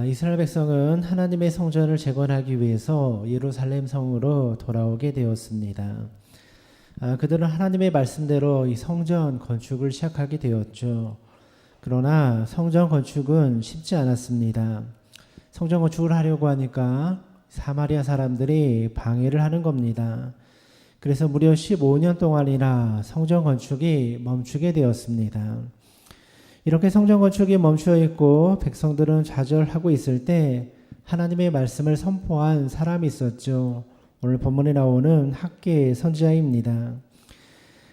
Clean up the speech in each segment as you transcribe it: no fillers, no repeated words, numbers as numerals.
이스라엘 백성은 하나님의 성전을 재건하기 위해서 예루살렘 성으로 돌아오게 되었습니다. 그들은 하나님의 말씀대로 이 성전 건축을 시작하게 되었죠. 그러나 성전 건축은 쉽지 않았습니다. 성전 건축을 하려고 하니까 사마리아 사람들이 방해를 하는 겁니다. 그래서 무려 15년 동안이나 성전 건축이 멈추게 되었습니다. 이렇게 성전 건축이 멈추어 있고 백성들은 좌절하고 있을 때 하나님의 말씀을 선포한 사람이 있었죠. 오늘 본문에 나오는 학개 선지자입니다.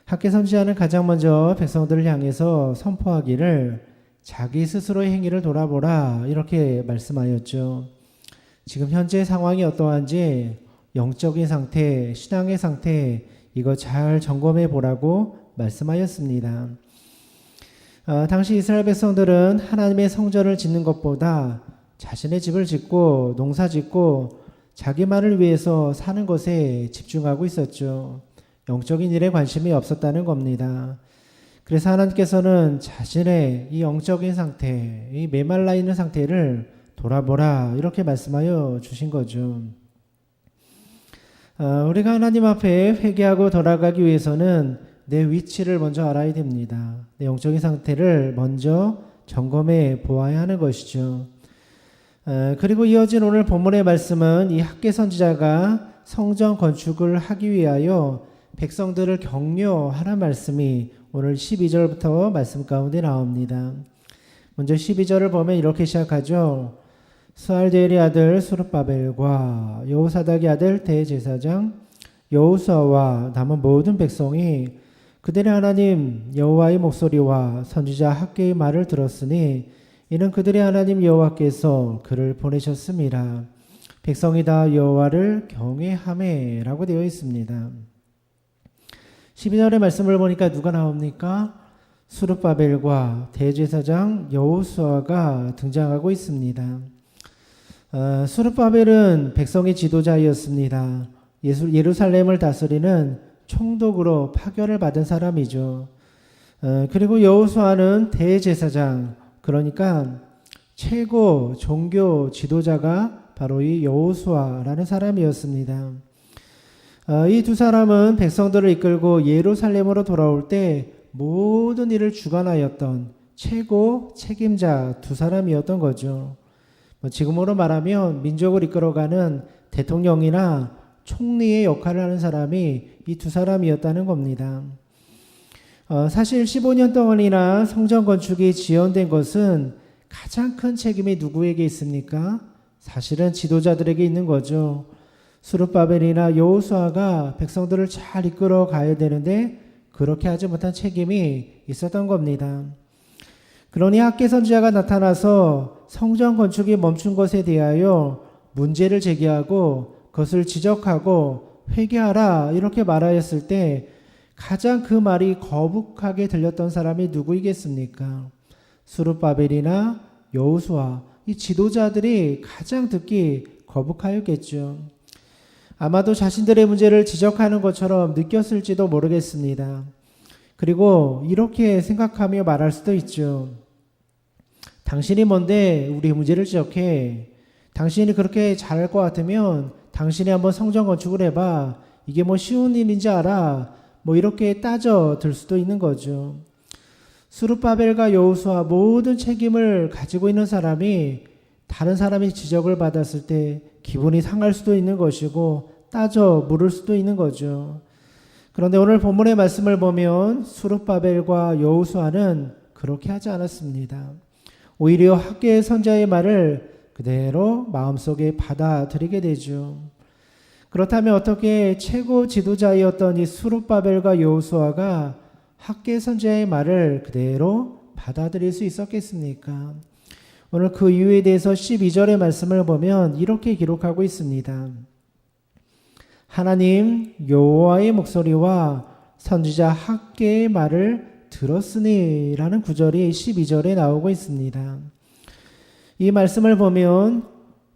학개 선지자는 가장 먼저 백성들을 향해서 선포하기를 자기 스스로의 행위를 돌아보라 이렇게 말씀하였죠. 지금 현재 상황이 어떠한지 영적인 상태, 신앙의 상태 이거 잘 점검해 보라고 말씀하였습니다. 당시 이스라엘 백성들은 하나님의 성전을 짓는 것보다 자신의 집을 짓고 농사 짓고 자기만을 위해서 사는 것에 집중하고 있었죠. 영적인 일에 관심이 없었다는 겁니다. 그래서 하나님께서는 자신의 이 영적인 상태, 이 메말라 있는 상태를 돌아보라 이렇게 말씀하여 주신 거죠. 우리가 하나님 앞에 회개하고 돌아가기 위해서는 내 위치를 먼저 알아야 됩니다. 내 영적인 상태를 먼저 점검해 보아야 하는 것이죠. 그리고 이어진 오늘 본문의 말씀은 이 학개 선지자가 성전 건축을 하기 위하여 백성들을 격려하는 말씀이 오늘 12절부터 말씀 가운데 나옵니다. 먼저 12절을 보면 이렇게 시작하죠. 스알디엘의 아들 스룹바벨과 여호사닥의 아들 대제사장 여호수아와 남은 모든 백성이 그들의 하나님 여호와의 목소리와 선지자 학개의 말을 들었으니 이는 그들의 하나님 여호와께서 그를 보내셨습니다. 백성이 다 여호와를 경외하매 라고 되어 있습니다. 12절의 말씀을 보니까 누가 나옵니까? 스룹바벨과 대제사장 여호수아가 등장하고 있습니다. 스룹바벨은 백성의 지도자였습니다. 예루살렘을 다스리는 총독으로 파견을 받은 사람이죠. 그리고 여호수아는 대제사장, 그러니까 최고 종교 지도자가 바로 이 여호수아라는 사람이었습니다. 이 두 사람은 백성들을 이끌고 예루살렘으로 돌아올 때 모든 일을 주관하였던 최고 책임자 두 사람이었던 거죠. 지금으로 말하면 민족을 이끌어가는 대통령이나 총리의 역할을 하는 사람이 이 두 사람이었다는 겁니다. 사실 15년 동안이나 성전 건축이 지연된 것은 가장 큰 책임이 누구에게 있습니까? 사실은 지도자들에게 있는 거죠. 스룹바벨이나 여호수아가 백성들을 잘 이끌어 가야 되는데 그렇게 하지 못한 책임이 있었던 겁니다. 그러니 학개 선지자가 나타나서 성전 건축이 멈춘 것에 대하여 문제를 제기하고 그것을 지적하고 회개하라 이렇게 말하였을 때 가장 그 말이 거북하게 들렸던 사람이 누구이겠습니까? 스룹바벨이나 여호수아 이 지도자들이 가장 듣기 거북하였겠죠. 아마도 자신들의 문제를 지적하는 것처럼 느꼈을지도 모르겠습니다. 그리고 이렇게 생각하며 말할 수도 있죠. 당신이 뭔데 우리 문제를 지적해? 당신이 그렇게 잘할 것 같으면 당신이 한번 성전 건축을 해봐. 이게 뭐 쉬운 일인지 알아? 뭐 이렇게 따져 들 수도 있는 거죠. 스룹바벨과 여호수아 모든 책임을 가지고 있는 사람이 다른 사람이 지적을 받았을 때 기분이 상할 수도 있는 것이고 따져 물을 수도 있는 거죠. 그런데 오늘 본문의 말씀을 보면 스룹바벨과 여호수아는 그렇게 하지 않았습니다. 오히려 학개 선지자의 말을 그대로 마음속에 받아들이게 되죠. 그렇다면 어떻게 최고 지도자였던 이 스룹바벨과 여호수아가 학개 선지자의 말을 그대로 받아들일 수 있었겠습니까? 오늘 그 이유에 대해서 12절의 말씀을 보면 이렇게 기록하고 있습니다. 하나님 여호와의 목소리와 선지자 학개의 말을 들었으니 라는 구절이 12절에 나오고 있습니다. 이 말씀을 보면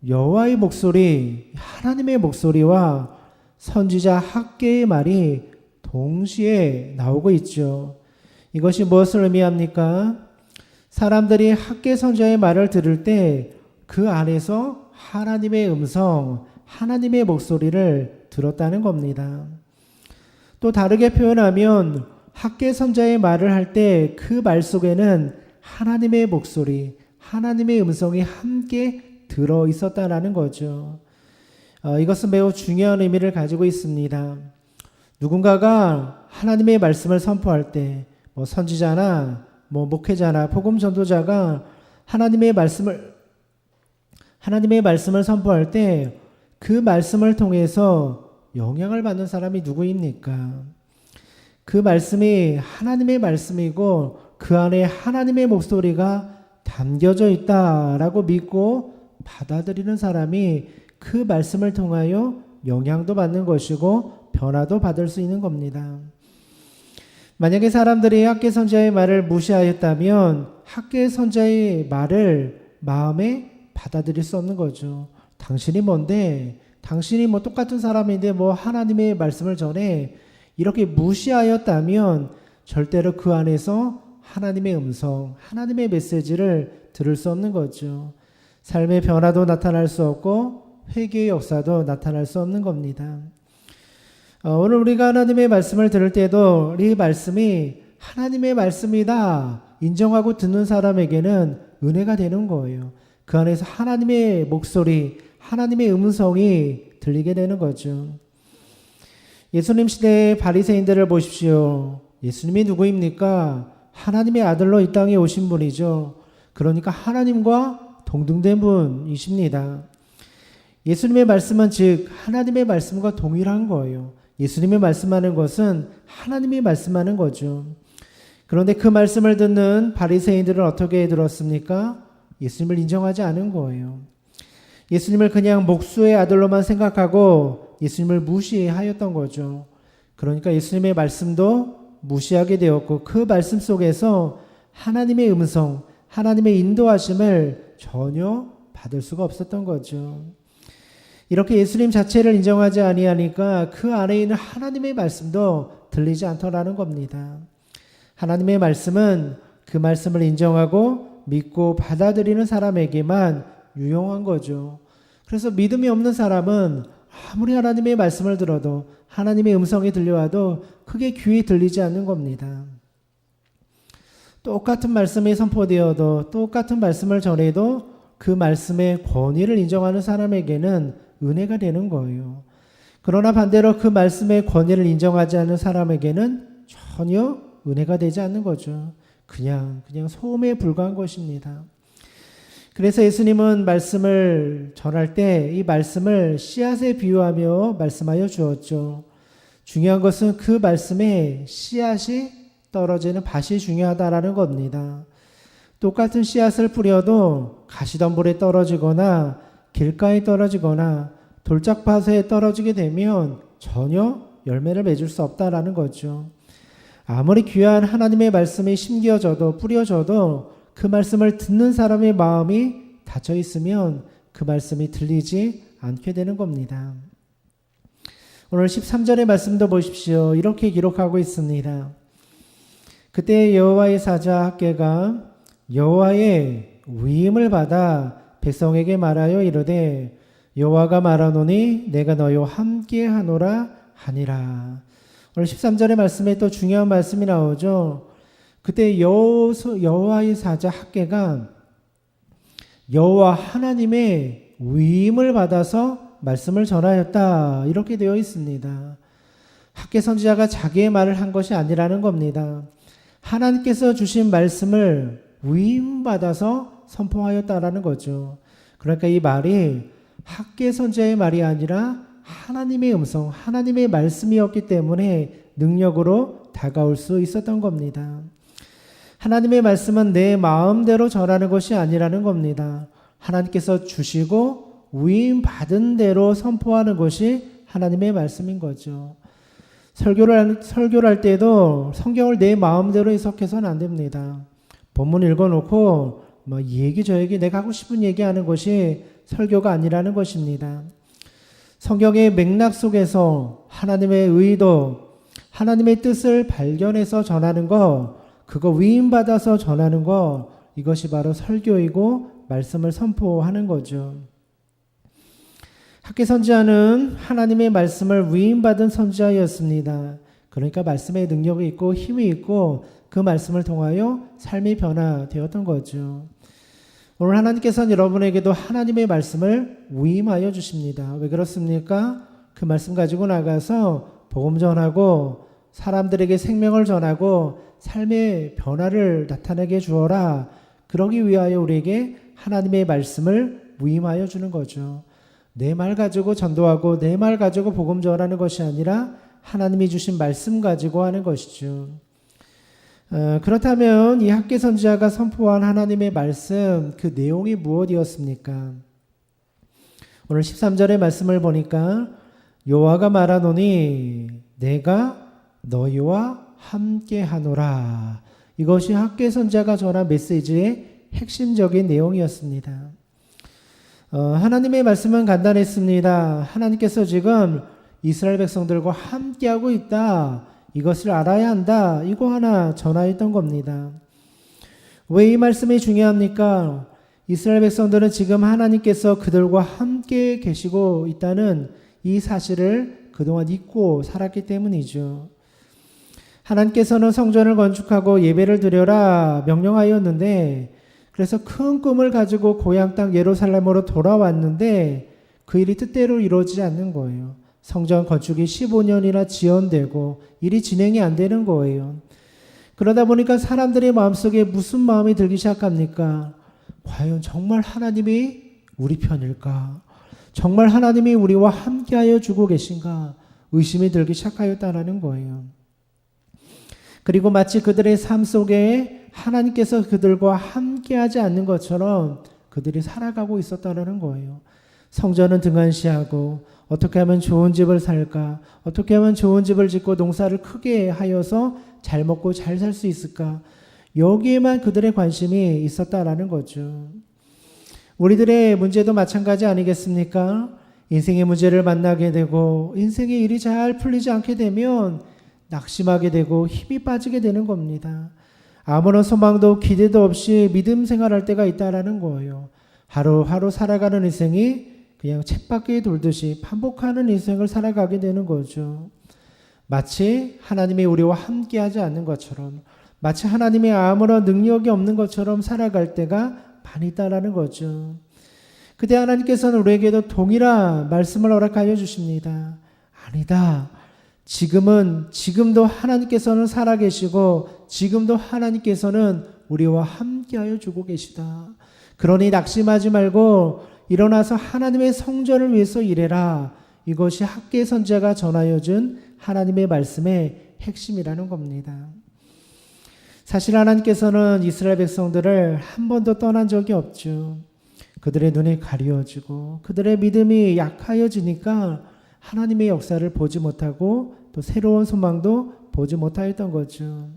여호와의 목소리, 하나님의 목소리와 선지자 학개의 말이 동시에 나오고 있죠. 이것이 무엇을 의미합니까? 사람들이 학개 선지자의 말을 들을 때 그 안에서 하나님의 음성, 하나님의 목소리를 들었다는 겁니다. 또 다르게 표현하면 학계 선자의 말을 할 때 그 말 속에는 하나님의 목소리, 하나님의 음성이 함께 들어 있었다라는 거죠. 이것은 매우 중요한 의미를 가지고 있습니다. 누군가가 하나님의 말씀을 선포할 때, 선지자나 목회자나 복음 전도자가 하나님의 말씀을 선포할 때 그 말씀을 통해서 영향을 받는 사람이 누구입니까? 그 말씀이 하나님의 말씀이고 그 안에 하나님의 목소리가 담겨져 있다라고 믿고 받아들이는 사람이 그 말씀을 통하여 영향도 받는 것이고 변화도 받을 수 있는 겁니다. 만약에 사람들이 학계 선지자의 말을 무시하였다면 학계 선지자의 말을 마음에 받아들일 수 없는 거죠. 당신이 뭔데? 당신이 똑같은 사람인데 하나님의 말씀을 전해? 이렇게 무시하였다면 절대로 그 안에서 하나님의 음성, 하나님의 메시지를 들을 수 없는 거죠. 삶의 변화도 나타날 수 없고 회개의 역사도 나타날 수 없는 겁니다. 오늘 우리가 하나님의 말씀을 들을 때도 이 말씀이 하나님의 말씀이다 인정하고 듣는 사람에게는 은혜가 되는 거예요. 그 안에서 하나님의 목소리, 하나님의 음성이 들리게 되는 거죠. 예수님 시대의 바리새인들을 보십시오. 예수님이 누구입니까? 하나님의 아들로 이 땅에 오신 분이죠. 그러니까 하나님과 동등된 분이십니다. 예수님의 말씀은 즉 하나님의 말씀과 동일한 거예요. 예수님이 말씀하는 것은 하나님이 말씀하는 거죠. 그런데 그 말씀을 듣는 바리새인들은 어떻게 들었습니까? 예수님을 인정하지 않은 거예요. 예수님을 그냥 목수의 아들로만 생각하고 예수님을 무시하였던 거죠. 그러니까 예수님의 말씀도 무시하게 되었고 그 말씀 속에서 하나님의 음성, 하나님의 인도하심을 전혀 받을 수가 없었던 거죠. 이렇게 예수님 자체를 인정하지 아니하니까 그 안에 있는 하나님의 말씀도 들리지 않더라는 겁니다. 하나님의 말씀은 그 말씀을 인정하고 믿고 받아들이는 사람에게만 유용한 거죠. 그래서 믿음이 없는 사람은 아무리 하나님의 말씀을 들어도 하나님의 음성이 들려와도 크게 귀에 들리지 않는 겁니다. 똑같은 말씀이 선포되어도 똑같은 말씀을 전해도 그 말씀의 권위를 인정하는 사람에게는 은혜가 되는 거예요. 그러나 반대로 그 말씀의 권위를 인정하지 않는 사람에게는 전혀 은혜가 되지 않는 거죠. 그냥 소음에 불과한 것입니다. 그래서 예수님은 말씀을 전할 때 이 말씀을 씨앗에 비유하며 말씀하여 주었죠. 중요한 것은 그 말씀에 씨앗이 떨어지는 밭이 중요하다라는 겁니다. 똑같은 씨앗을 뿌려도 가시덤불에 떨어지거나 길가에 떨어지거나 돌짝밭에 떨어지게 되면 전혀 열매를 맺을 수 없다라는 거죠. 아무리 귀한 하나님의 말씀이 심겨져도 뿌려져도 그 말씀을 듣는 사람의 마음이 닫혀 있으면 그 말씀이 들리지 않게 되는 겁니다. 오늘 13절의 말씀도 보십시오. 이렇게 기록하고 있습니다. 그때 여호와의 사자 학개가 여호와의 위임을 받아 백성에게 말하여 이르되 여호와가 말하노니 내가 너희와 함께 하노라 하니라. 오늘 13절의 말씀에 또 중요한 말씀이 나오죠. 그때 여호와의 사자 학개가 여호와 하나님의 위임을 받아서 말씀을 전하였다. 이렇게 되어 있습니다. 학개 선지자가 자기의 말을 한 것이 아니라는 겁니다. 하나님께서 주신 말씀을 위임받아서 선포하였다라는 거죠. 그러니까 이 말이 학개 선지자의 말이 아니라 하나님의 음성, 하나님의 말씀이었기 때문에 능력으로 다가올 수 있었던 겁니다. 하나님의 말씀은 내 마음대로 전하는 것이 아니라는 겁니다. 하나님께서 주시고 위임받은 대로 선포하는 것이 하나님의 말씀인 거죠. 설교를 할 때도 성경을 내 마음대로 해석해서는 안 됩니다. 본문 읽어놓고 이 얘기 저 얘기 내가 하고 싶은 얘기하는 것이 설교가 아니라는 것입니다. 성경의 맥락 속에서 하나님의 의도, 하나님의 뜻을 발견해서 전하는 거, 그거 위임받아서 전하는 거, 이것이 바로 설교이고 말씀을 선포하는 거죠. 학개 선지자는 하나님의 말씀을 위임받은 선지자였습니다. 그러니까 말씀에 능력이 있고 힘이 있고 그 말씀을 통하여 삶이 변화되었던 거죠. 오늘 하나님께서는 여러분에게도 하나님의 말씀을 위임하여 주십니다. 왜 그렇습니까? 그 말씀 가지고 나가서 복음 전하고 사람들에게 생명을 전하고 삶의 변화를 나타내게 주어라. 그러기 위하여 우리에게 하나님의 말씀을 위임하여 주는 거죠. 내 말 가지고 전도하고 내 말 가지고 복음 전하는 것이 아니라 하나님이 주신 말씀 가지고 하는 것이죠. 그렇다면 이 학개 선지자가 선포한 하나님의 말씀 그 내용이 무엇이었습니까? 오늘 13절의 말씀을 보니까 여호와가 말하노니 내가 너희와 함께하노라. 이것이 학개 선지자가 전한 메시지의 핵심적인 내용이었습니다. 하나님의 말씀은 간단했습니다. 하나님께서 지금 이스라엘 백성들과 함께하고 있다. 이것을 알아야 한다. 이거 하나 전하였던 겁니다. 왜 이 말씀이 중요합니까? 이스라엘 백성들은 지금 하나님께서 그들과 함께 계시고 있다는 이 사실을 그동안 잊고 살았기 때문이죠. 하나님께서는 성전을 건축하고 예배를 드려라 명령하였는데 그래서 큰 꿈을 가지고 고향 땅 예루살렘으로 돌아왔는데 그 일이 뜻대로 이루어지지 않는 거예요. 성전 건축이 15년이나 지연되고 일이 진행이 안 되는 거예요. 그러다 보니까 사람들의 마음속에 무슨 마음이 들기 시작합니까? 과연 정말 하나님이 우리 편일까? 정말 하나님이 우리와 함께하여 주고 계신가? 의심이 들기 시작하였다는 거예요. 그리고 마치 그들의 삶 속에 하나님께서 그들과 함께하지 않는 것처럼 그들이 살아가고 있었다는 거예요. 성전은 등한시하고 어떻게 하면 좋은 집을 살까? 어떻게 하면 좋은 집을 짓고 농사를 크게 하여서 잘 먹고 잘 살 수 있을까? 여기에만 그들의 관심이 있었다라는 거죠. 우리들의 문제도 마찬가지 아니겠습니까? 인생의 문제를 만나게 되고 인생의 일이 잘 풀리지 않게 되면 낙심하게 되고 힘이 빠지게 되는 겁니다. 아무런 소망도 기대도 없이 믿음 생활할 때가 있다라는 거예요. 하루하루 살아가는 인생이 그냥 쳇바퀴 돌듯이 반복하는 인생을 살아가게 되는 거죠. 마치 하나님이 우리와 함께하지 않는 것처럼 마치 하나님의 아무런 능력이 없는 것처럼 살아갈 때가 많이 있다라는 거죠. 그때 하나님께서는 우리에게도 동일한 말씀을 허락하여 주십니다. 아니다. 지금도 하나님께서는 살아계시고 지금도 하나님께서는 우리와 함께하여 주고 계시다. 그러니 낙심하지 말고 일어나서 하나님의 성전을 위해서 일해라. 이것이 학개 선지자가 전하여 준 하나님의 말씀의 핵심이라는 겁니다. 사실 하나님께서는 이스라엘 백성들을 한 번도 떠난 적이 없죠. 그들의 눈이 가려지고 그들의 믿음이 약하여지니까 하나님의 역사를 보지 못하고 또 새로운 소망도 보지 못하였던 거죠.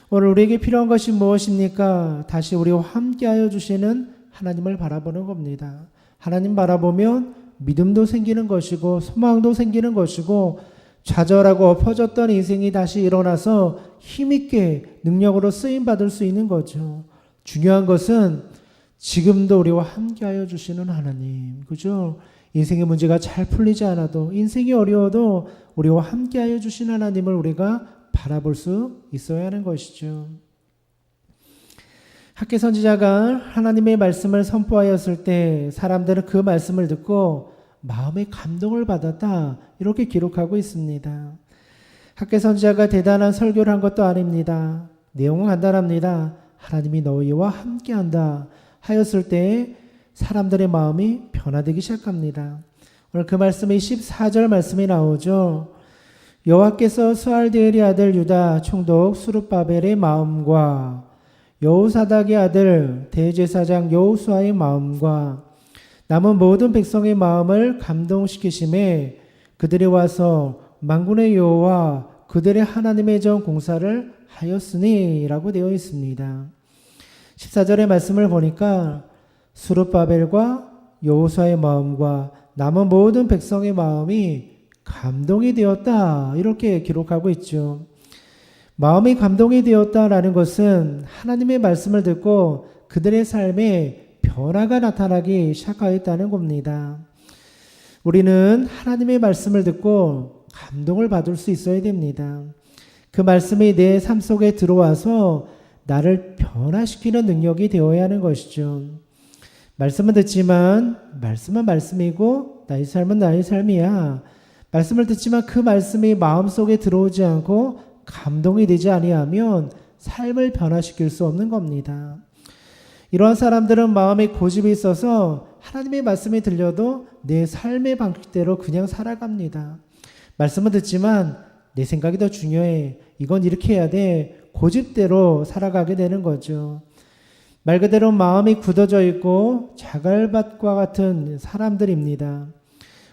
오늘 우리에게 필요한 것이 무엇입니까? 다시 우리와 함께하여 주시는 하나님을 바라보는 겁니다. 하나님 바라보면 믿음도 생기는 것이고 소망도 생기는 것이고 좌절하고 엎어졌던 인생이 다시 일어나서 힘있게 능력으로 쓰임받을 수 있는 거죠. 중요한 것은 지금도 우리와 함께하여 주시는 하나님, 그죠? 인생의 문제가 잘 풀리지 않아도 인생이 어려워도 우리와 함께하여 주신 하나님을 우리가 바라볼 수 있어야 하는 것이죠. 학개 선지자가 하나님의 말씀을 선포하였을 때 사람들은 그 말씀을 듣고 마음의 감동을 받았다 이렇게 기록하고 있습니다. 학개 선지자가 대단한 설교를 한 것도 아닙니다. 내용은 간단합니다. 하나님이 너희와 함께한다 하였을 때 사람들의 마음이 변화되기 시작합니다. 오늘 그 말씀이 14절 말씀이 나오죠. 여호와께서 스알디엘의 아들 유다 총독 스룹바벨의 마음과 여호사닥의 아들 대제사장 여호수아의 마음과 남은 모든 백성의 마음을 감동시키심에 그들이 와서 만군의 여호와 그들의 하나님의 전 공사를 하였으니 라고 되어 있습니다. 14절의 말씀을 보니까 스룹바벨과 여호수아의 마음과 남은 모든 백성의 마음이 감동이 되었다 이렇게 기록하고 있죠. 마음이 감동이 되었다라는 것은 하나님의 말씀을 듣고 그들의 삶에 변화가 나타나기 시작하였다는 겁니다. 우리는 하나님의 말씀을 듣고 감동을 받을 수 있어야 됩니다. 그 말씀이 내 삶 속에 들어와서 나를 변화시키는 능력이 되어야 하는 것이죠. 말씀은 듣지만 말씀은 말씀이고 나의 삶은 나의 삶이야. 말씀을 듣지만 그 말씀이 마음속에 들어오지 않고 감동이 되지 아니하면 삶을 변화시킬 수 없는 겁니다. 이러한 사람들은 마음에 고집이 있어서 하나님의 말씀이 들려도 내 삶의 방식대로 그냥 살아갑니다. 말씀은 듣지만 내 생각이 더 중요해. 이건 이렇게 해야 돼. 고집대로 살아가게 되는 거죠. 말 그대로 마음이 굳어져 있고 자갈밭과 같은 사람들입니다.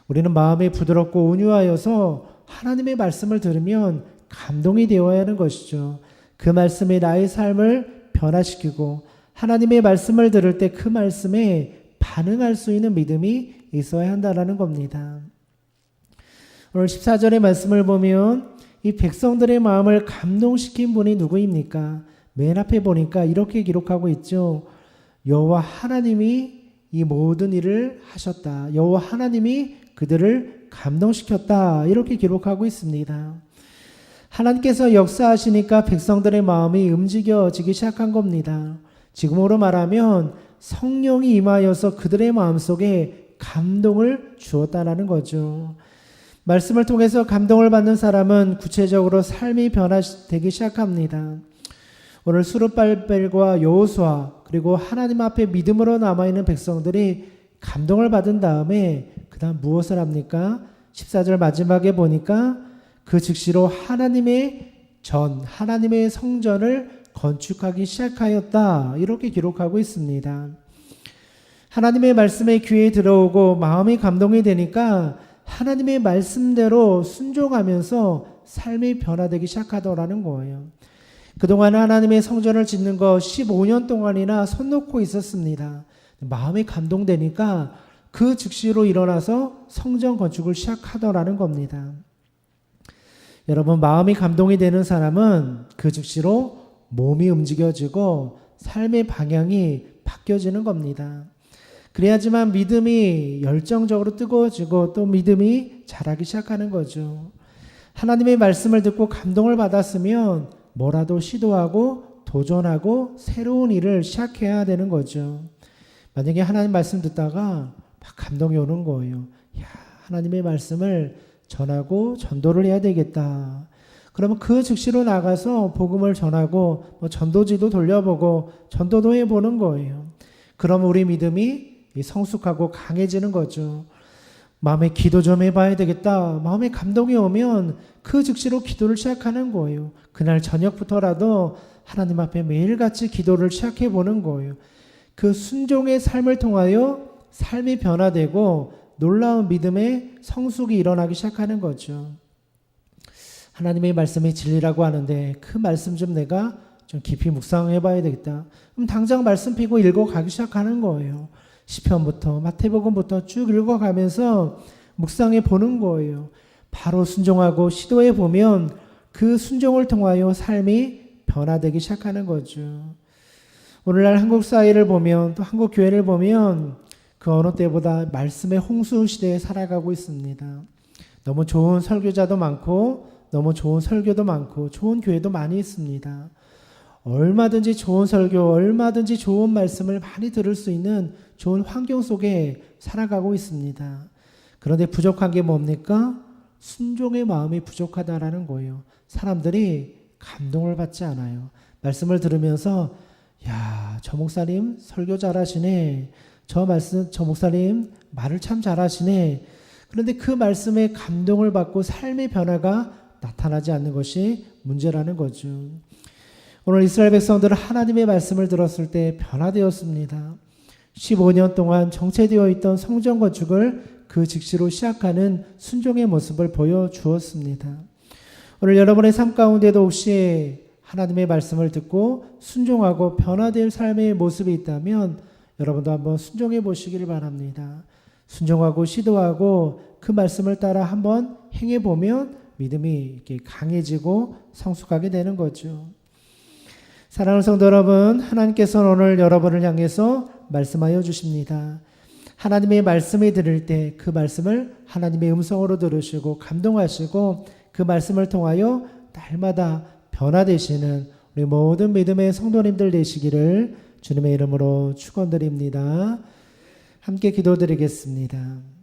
우리는 마음이 부드럽고 온유하여서 하나님의 말씀을 들으면 감동이 되어야 하는 것이죠. 그 말씀이 나의 삶을 변화시키고 하나님의 말씀을 들을 때 그 말씀에 반응할 수 있는 믿음이 있어야 한다는 겁니다. 오늘 14절의 말씀을 보면 이 백성들의 마음을 감동시킨 분이 누구입니까? 맨 앞에 보니까 이렇게 기록하고 있죠. 여호와 하나님이 이 모든 일을 하셨다. 여호와 하나님이 그들을 감동시켰다. 이렇게 기록하고 있습니다. 하나님께서 역사하시니까 백성들의 마음이 움직여지기 시작한 겁니다. 지금으로 말하면 성령이 임하여서 그들의 마음속에 감동을 주었다는 거죠. 말씀을 통해서 감동을 받는 사람은 구체적으로 삶이 변화되기 시작합니다. 오늘 수르발벨과 여호수아 그리고 하나님 앞에 믿음으로 남아있는 백성들이 감동을 받은 다음에 그 다음 무엇을 합니까? 14절 마지막에 보니까 그 즉시로 하나님의 성전을 건축하기 시작하였다. 이렇게 기록하고 있습니다. 하나님의 말씀에 귀에 들어오고 마음이 감동이 되니까 하나님의 말씀대로 순종하면서 삶이 변화되기 시작하더라는 거예요. 그동안 하나님의 성전을 짓는 거 15년 동안이나 손 놓고 있었습니다. 마음이 감동되니까 그 즉시로 일어나서 성전 건축을 시작하더라는 겁니다. 여러분, 마음이 감동이 되는 사람은 그 즉시로 몸이 움직여지고 삶의 방향이 바뀌어지는 겁니다. 그래야지만 믿음이 열정적으로 뜨거워지고 또 믿음이 자라기 시작하는 거죠. 하나님의 말씀을 듣고 감동을 받았으면 뭐라도 시도하고 도전하고 새로운 일을 시작해야 되는 거죠. 만약에 하나님 말씀 듣다가 막 감동이 오는 거예요. 하나님의 말씀을 전하고 전도를 해야 되겠다. 그러면 그 즉시로 나가서 복음을 전하고 전도지도 돌려보고 전도도 해보는 거예요. 그러면 우리 믿음이 성숙하고 강해지는 거죠. 마음에 기도 좀 해봐야 되겠다. 마음에 감동이 오면 그 즉시로 기도를 시작하는 거예요. 그날 저녁부터라도 하나님 앞에 매일같이 기도를 시작해보는 거예요. 그 순종의 삶을 통하여 삶이 변화되고 놀라운 믿음의 성숙이 일어나기 시작하는 거죠. 하나님의 말씀이 진리라고 하는데 그 말씀 좀 내가 좀 깊이 묵상해봐야 되겠다. 그럼 당장 말씀 피고 읽어가기 시작하는 거예요. 시편부터 마태복음부터 쭉 읽어가면서 묵상해 보는 거예요. 바로 순종하고 시도해 보면 그 순종을 통하여 삶이 변화되기 시작하는 거죠. 오늘날 한국 사회를 보면 또 한국 교회를 보면 그 어느 때보다 말씀의 홍수 시대에 살아가고 있습니다. 너무 좋은 설교자도 많고 너무 좋은 설교도 많고 좋은 교회도 많이 있습니다. 얼마든지 좋은 설교, 얼마든지 좋은 말씀을 많이 들을 수 있는 좋은 환경 속에 살아가고 있습니다. 그런데 부족한 게 뭡니까? 순종의 마음이 부족하다라는 거예요. 사람들이 감동을 받지 않아요. 말씀을 들으면서 저 목사님 설교 잘하시네. 저 목사님 말을 참 잘하시네. 그런데 그 말씀에 감동을 받고 삶의 변화가 나타나지 않는 것이 문제라는 거죠. 오늘 이스라엘 백성들은 하나님의 말씀을 들었을 때 변화되었습니다. 15년 동안 정체되어 있던 성전 건축을 그 즉시로 시작하는 순종의 모습을 보여주었습니다. 오늘 여러분의 삶 가운데도 혹시 하나님의 말씀을 듣고 순종하고 변화될 삶의 모습이 있다면 여러분도 한번 순종해 보시기를 바랍니다. 순종하고 시도하고 그 말씀을 따라 한번 행해 보면 믿음이 이렇게 강해지고 성숙하게 되는 거죠. 사랑하는 성도 여러분, 하나님께서는 오늘 여러분을 향해서 말씀하여 주십니다. 하나님의 말씀을 들을 때 그 말씀을 하나님의 음성으로 들으시고 감동하시고 그 말씀을 통하여 날마다 변화되시는 우리 모든 믿음의 성도님들 되시기를 주님의 이름으로 축원드립니다. 함께 기도드리겠습니다.